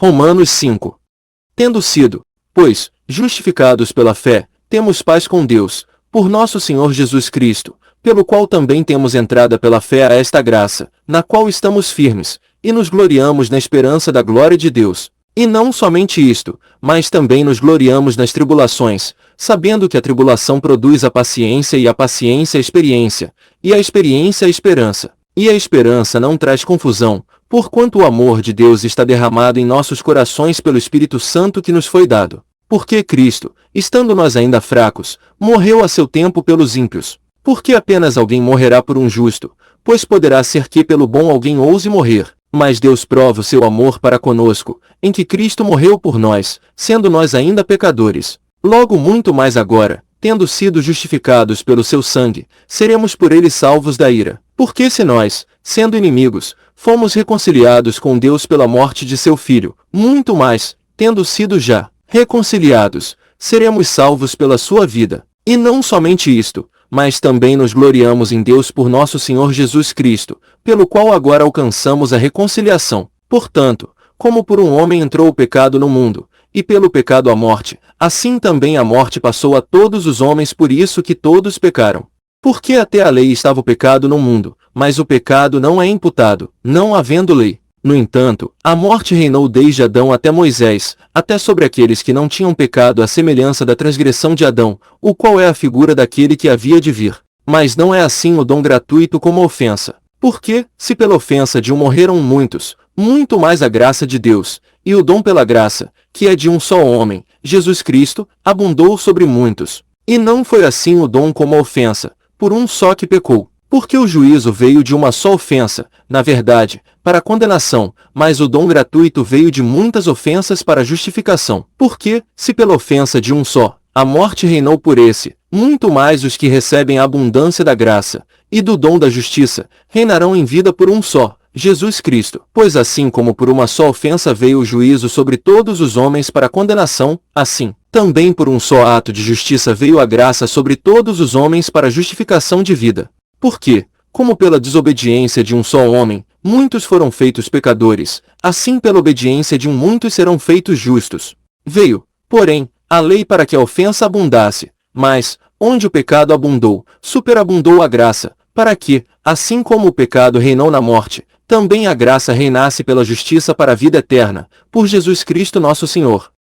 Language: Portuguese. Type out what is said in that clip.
Romanos 5. Tendo sido, pois, justificados pela fé, temos paz com Deus, por nosso Senhor Jesus Cristo, pelo qual também temos entrada pela fé a esta graça, na qual estamos firmes, e nos gloriamos na esperança da glória de Deus. E não somente isto, mas também nos gloriamos nas tribulações, sabendo que a tribulação produz a paciência e a paciência a experiência, e a experiência a esperança. E a esperança não traz confusão, porquanto o amor de Deus está derramado em nossos corações pelo Espírito Santo que nos foi dado. Porque Cristo, estando nós ainda fracos, morreu a seu tempo pelos ímpios. Porque apenas alguém morrerá por um justo, pois poderá ser que pelo bom alguém ouse morrer. Mas Deus prova o seu amor para conosco, em que Cristo morreu por nós, sendo nós ainda pecadores. Logo muito mais agora, tendo sido justificados pelo seu sangue, seremos por ele salvos da ira. Porque se nós, sendo inimigos, fomos reconciliados com Deus pela morte de seu Filho, muito mais, tendo sido já reconciliados, seremos salvos pela sua vida. E não somente isto, mas também nos gloriamos em Deus por nosso Senhor Jesus Cristo, pelo qual agora alcançamos a reconciliação. Portanto, como por um homem entrou o pecado no mundo, e pelo pecado a morte, assim também a morte passou a todos os homens, por isso que todos pecaram. Porque até a lei estava o pecado no mundo, mas o pecado não é imputado, não havendo lei. No entanto, a morte reinou desde Adão até Moisés, até sobre aqueles que não tinham pecado à semelhança da transgressão de Adão, o qual é a figura daquele que havia de vir. Mas não é assim o dom gratuito como a ofensa. Porque, se pela ofensa de um morreram muitos, muito mais a graça de Deus, e o dom pela graça, que é de um só homem, Jesus Cristo, abundou sobre muitos. E não foi assim o dom como a ofensa, por um só que pecou. Porque o juízo veio de uma só ofensa, na verdade, para a condenação, mas o dom gratuito veio de muitas ofensas para a justificação. Porque, se pela ofensa de um só, a morte reinou por esse, muito mais os que recebem a abundância da graça, e do dom da justiça, reinarão em vida por um só, Jesus Cristo. Pois assim como por uma só ofensa veio o juízo sobre todos os homens para a condenação, assim, também por um só ato de justiça veio a graça sobre todos os homens para a justificação de vida. Porque, como pela desobediência de um só homem, muitos foram feitos pecadores, assim pela obediência de um muitos serão feitos justos. Veio, porém, a lei para que a ofensa abundasse, mas, onde o pecado abundou, superabundou a graça, para que, assim como o pecado reinou na morte, também a graça reinasse pela justiça para a vida eterna, por Jesus Cristo nosso Senhor.